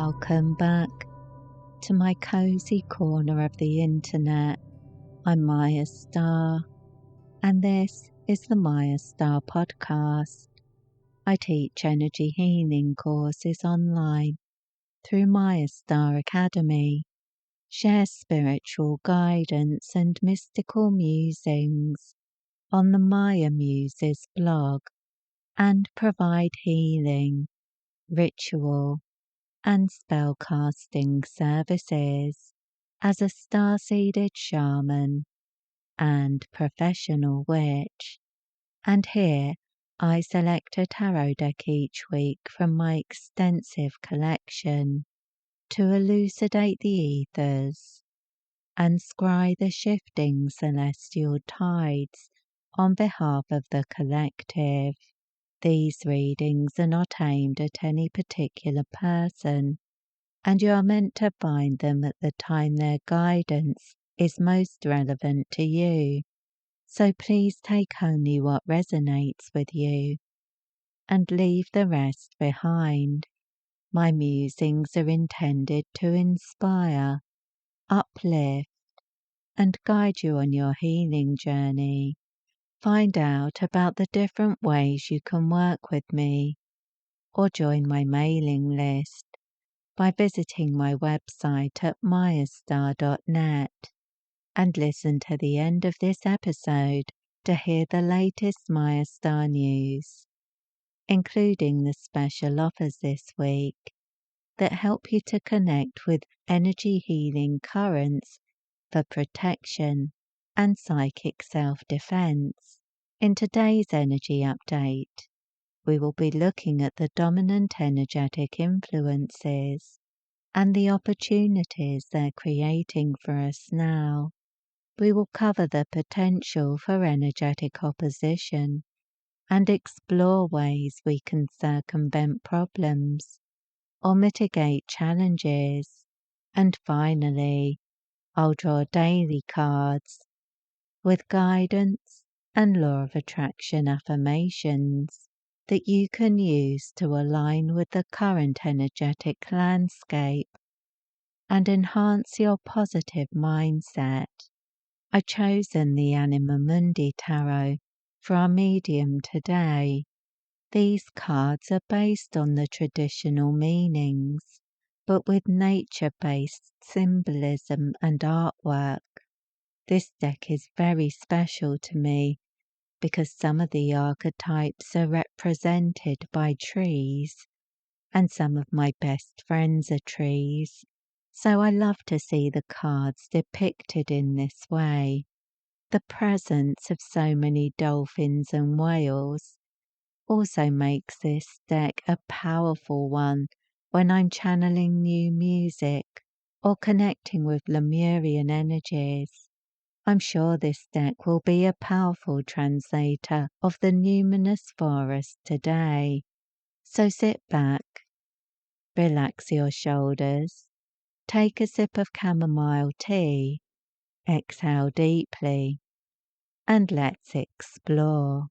Welcome back to my cozy corner of the internet. I'm Mayastar, and this is the Mayastar podcast. I teach energy healing courses online through Mayastar Academy, share spiritual guidance and mystical musings on the Maya Muses blog, and provide healing, ritual, and spellcasting services as a star-seeded shaman and professional witch. And here I select a tarot deck each week from my extensive collection to elucidate the ethers and scry the shifting celestial tides on behalf of the collective. These readings are not aimed at any particular person, and you are meant to find them at the time their guidance is most relevant to you. So please take only what resonates with you and leave the rest behind. My musings are intended to inspire, uplift, and guide you on your healing journey. Find out about the different ways you can work with me or join my mailing list by visiting my website at mayastar.net, and listen to the end of this episode to hear the latest Mayastar news, including the special offers this week that help you to connect with energy healing currents for protection and psychic self-defense. In today's energy update, we will be looking at the dominant energetic influences and the opportunities they're creating for us now. We will cover the potential for energetic opposition and explore ways we can circumvent problems or mitigate challenges. And finally, I'll draw daily cards with guidance and law of attraction affirmations that you can use to align with the current energetic landscape and enhance your positive mindset. I've chosen the Anima Mundi Tarot for our medium today. These cards are based on the traditional meanings, but with nature-based symbolism and artwork. This deck is very special to me because some of the archetypes are represented by trees, and some of my best friends are trees, so I love to see the cards depicted in this way. The presence of so many dolphins and whales also makes this deck a powerful one when I'm channeling new music or connecting with Lemurian energies. I'm sure this deck will be a powerful translator of the numinous forest today. So sit back, relax your shoulders, take a sip of chamomile tea, exhale deeply, and let's explore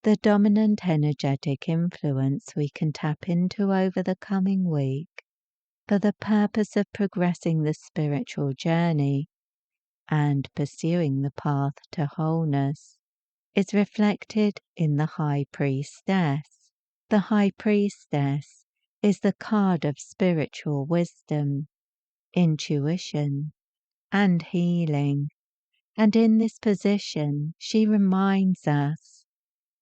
the dominant energetic influence we can tap into over the coming week for the purpose of progressing the spiritual journey and pursuing the path to wholeness is reflected in the High Priestess. The High Priestess is the card of spiritual wisdom, intuition, and healing, and in this position she reminds us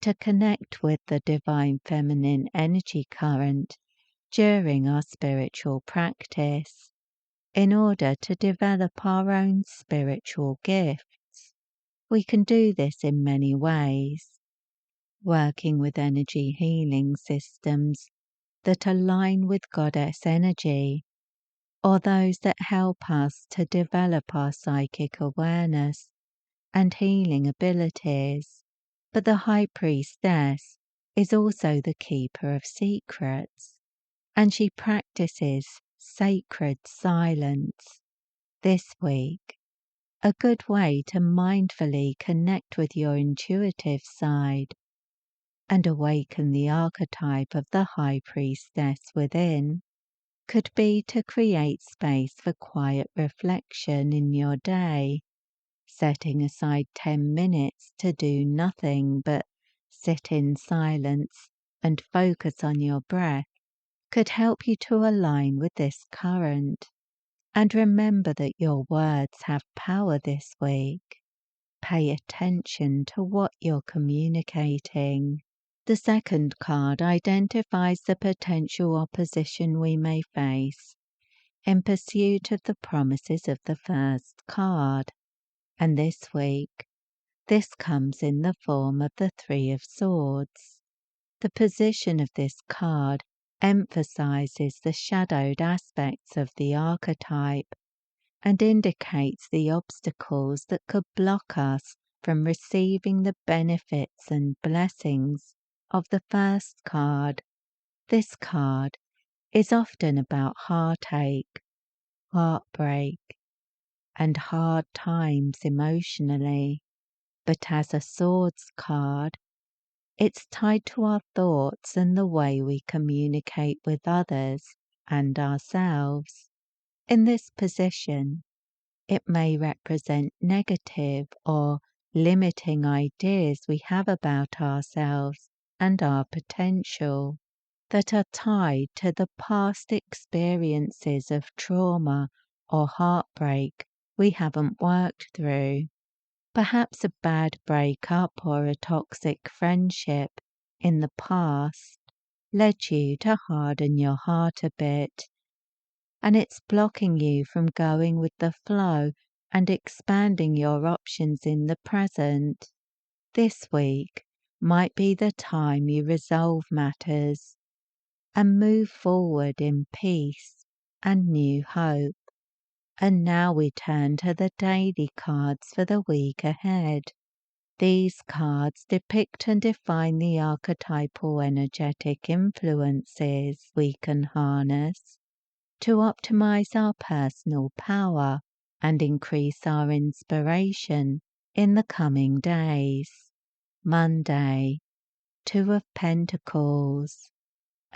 to connect with the divine feminine energy current during our spiritual practice in order to develop our own spiritual gifts. We can do this in many ways, working with energy healing systems that align with goddess energy, or those that help us to develop our psychic awareness and healing abilities. But the High Priestess is also the keeper of secrets, and she practices sacred silence. This week, a good way to mindfully connect with your intuitive side and awaken the archetype of the High Priestess within could be to create space for quiet reflection in your day. Setting aside 10 minutes to do nothing but sit in silence and focus on your breath could help you to align with this current. And remember that your words have power this week. Pay attention to what you're communicating. The second card identifies the potential opposition we may face in pursuit of the promises of the first card. And this week, this comes in the form of the Three of Swords. The position of this card emphasizes the shadowed aspects of the archetype and indicates the obstacles that could block us from receiving the benefits and blessings of the first card. This card is often about heartache, heartbreak, and hard times emotionally, but as a swords card, it's tied to our thoughts and the way we communicate with others and ourselves. In this position, it may represent negative or limiting ideas we have about ourselves and our potential that are tied to the past experiences of trauma or heartbreak we haven't worked through. Perhaps a bad breakup or a toxic friendship in the past led you to harden your heart a bit, and it's blocking you from going with the flow and expanding your options in the present. This week might be the time you resolve matters and move forward in peace and new hope. And now we turn to the daily cards for the week ahead. These cards depict and define the archetypal energetic influences we can harness to optimize our personal power and increase our inspiration in the coming days. Monday, Two of Pentacles.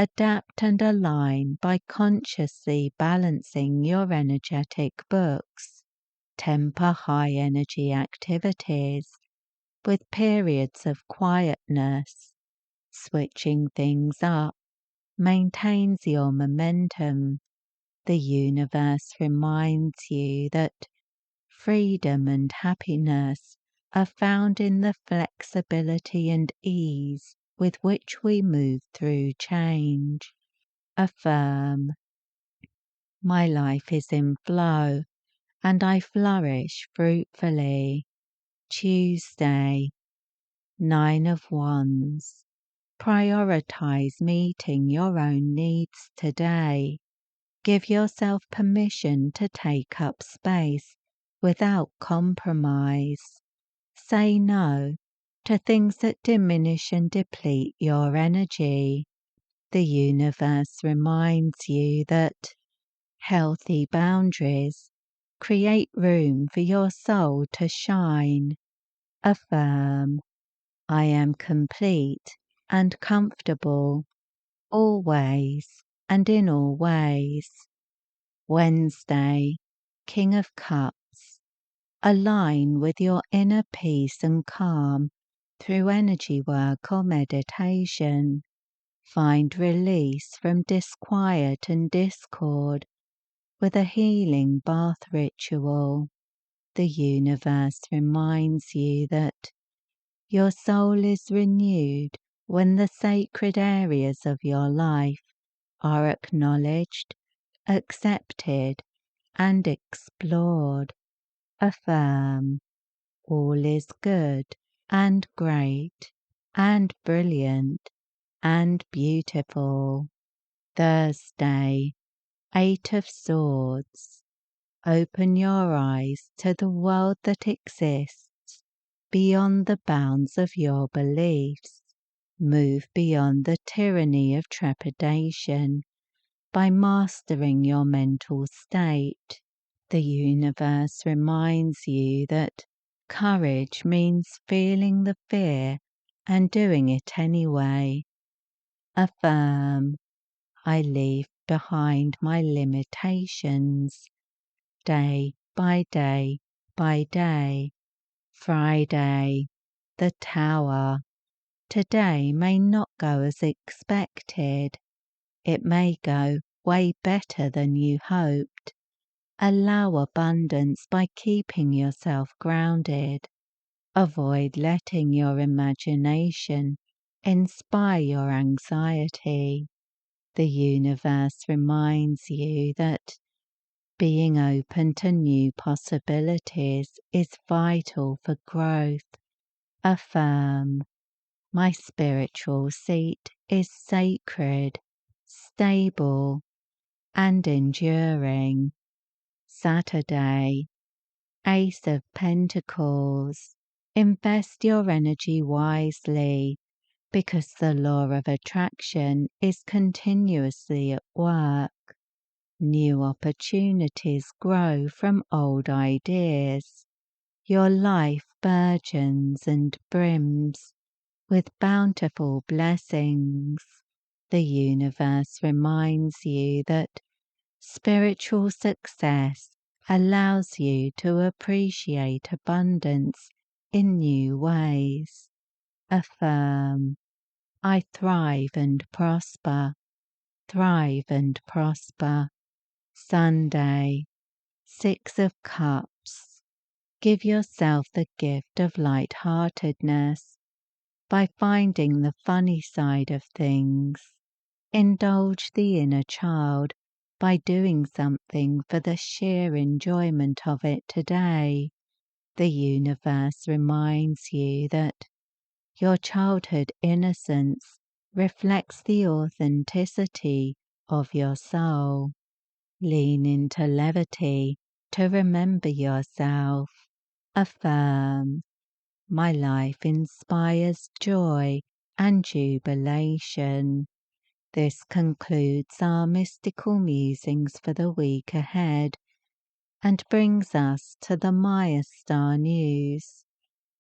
Adapt and align by consciously balancing your energetic books. Temper high energy activities with periods of quietness. Switching things up maintains your momentum. The universe reminds you that freedom and happiness are found in the flexibility and ease with which we move through change. Affirm, my life is in flow and I flourish fruitfully. Tuesday, Nine of Wands. Prioritize meeting your own needs today. Give yourself permission to take up space without compromise. Say no to things that diminish and deplete your energy. The universe reminds you that healthy boundaries create room for your soul to shine. Affirm, I am complete and comfortable, always and in all ways. Wednesday, King of Cups. Align with your inner peace and calm through energy work or meditation. Find release from disquiet and discord with a healing bath ritual. The universe reminds you that your soul is renewed when the sacred areas of your life are acknowledged, accepted, and explored. Affirm, all is good and great and brilliant and beautiful. Thursday, Eight of Swords. Open your eyes to the world that exists beyond the bounds of your beliefs. Move beyond the tyranny of trepidation by mastering your mental state. The universe reminds you that courage means feeling the fear and doing it anyway. Affirm, I leave behind my limitations, day by day by day. Friday, the Tower. Today may not go as expected. It may go way better than you hoped. Allow abundance by keeping yourself grounded. Avoid letting your imagination inspire your anxiety. The universe reminds you that being open to new possibilities is vital for growth. Affirm, my spiritual seat is sacred, stable, and enduring. Saturday, Ace of Pentacles. Invest your energy wisely because the law of attraction is continuously at work. New opportunities grow from old ideas. Your life burgeons and brims with bountiful blessings. The universe reminds you that spiritual success allows you to appreciate abundance in new ways. Affirm, I thrive and prosper. Thrive and prosper. Sunday, Six of Cups. Give yourself the gift of light-heartedness by finding the funny side of things. Indulge the inner child by doing something for the sheer enjoyment of it today. The universe reminds you that your childhood innocence reflects the authenticity of your soul. Lean into levity to remember yourself. Affirm, my life inspires joy and jubilation. This concludes our mystical musings for the week ahead and brings us to the Mayastar news.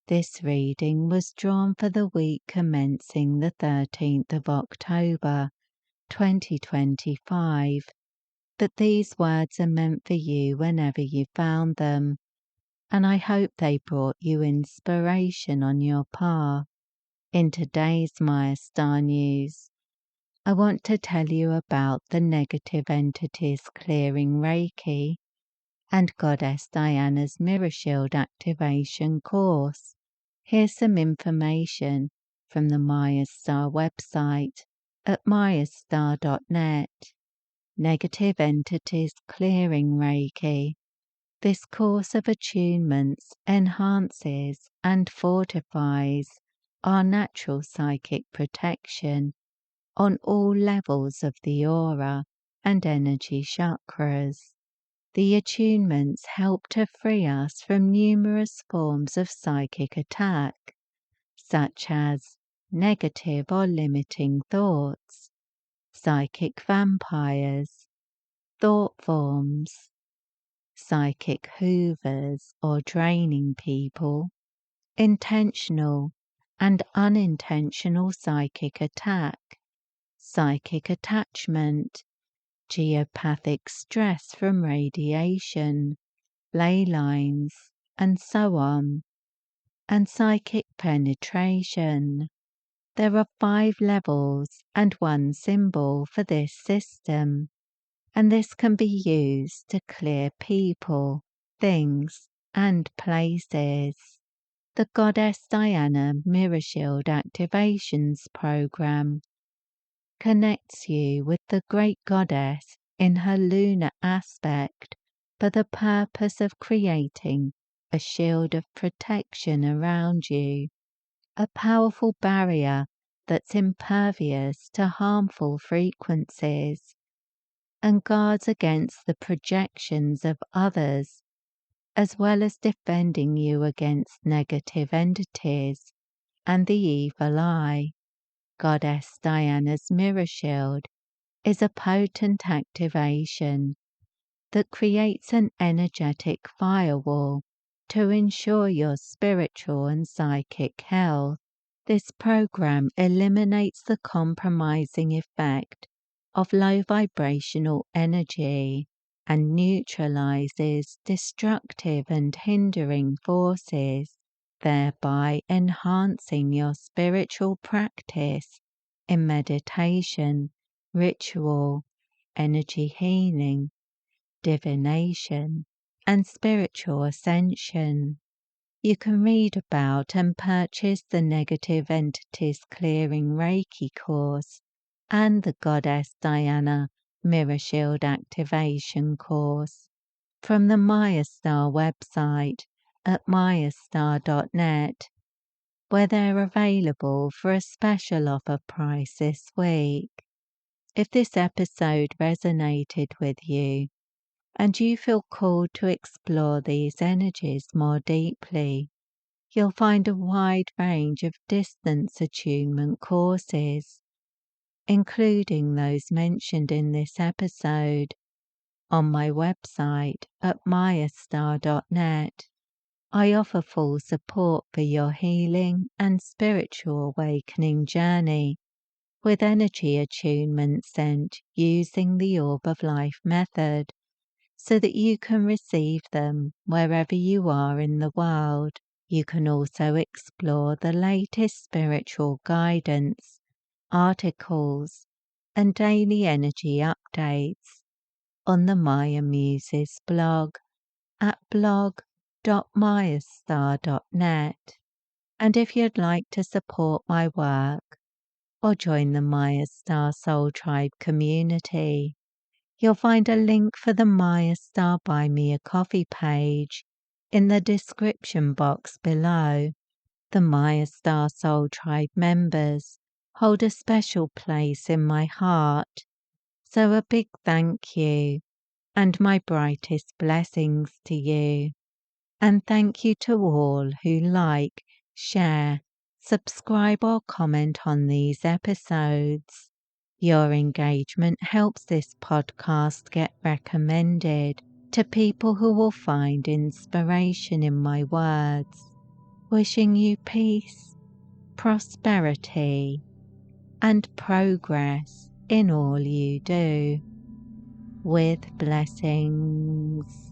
This reading was drawn for the week commencing the 13th of October, 2025, but these words are meant for you whenever you found them, and I hope they brought you inspiration on your path. In today's Mayastar news, I want to tell you about the Negative Entities Clearing Reiki and Goddess Diana's Mirror Shield Activation course. Here's some information from the Mayastar website at mayastar.net. Negative Entities Clearing Reiki. This course of attunements enhances and fortifies our natural psychic protection on all levels of the aura and energy chakras. The attunements help to free us from numerous forms of psychic attack, such as negative or limiting thoughts, psychic vampires, thought forms, psychic hoovers or draining people, intentional and unintentional psychic attack, psychic attachment, geopathic stress from radiation, ley lines, and so on, and psychic penetration. There are 5 levels and 1 symbol for this system, and this can be used to clear people, things, and places. The Goddess Diana Mirror Shield Activations Program connects you with the Great Goddess in her lunar aspect for the purpose of creating a shield of protection around you, a powerful barrier that's impervious to harmful frequencies and guards against the projections of others, as well as defending you against negative entities and the evil eye. Goddess Diana's Mirror Shield is a potent activation that creates an energetic firewall to ensure your spiritual and psychic health. This program eliminates the compromising effect of low vibrational energy and neutralizes destructive and hindering forces, thereby enhancing your spiritual practice in meditation, ritual, energy healing, divination, and spiritual ascension. You can read about and purchase the Negative Entities Clearing Reiki course and the Goddess Diana Mirror Shield Activation course from the Mayastar website at mayastar.net, where they're available for a special offer price this week. If this episode resonated with you and you feel called to explore these energies more deeply, you'll find a wide range of distance attunement courses, including those mentioned in this episode, on my website at mayastar.net. I offer full support for your healing and spiritual awakening journey with energy attunement sent using the Orb of Life method, so that you can receive them wherever you are in the world. You can also explore the latest spiritual guidance, articles, and daily energy updates on the Maya Muses blog at blog.mayastar.net. And if you'd like to support my work or join the Mayastar Soul Tribe community, you'll find a link for the Mayastar Buy Me a Coffee page in the description box below. The Mayastar Soul Tribe members hold a special place in my heart, so a big thank you and my brightest blessings to you. And thank you to all who like, share, subscribe or comment on these episodes. Your engagement helps this podcast get recommended to people who will find inspiration in my words. Wishing you peace, prosperity, and progress in all you do. With blessings.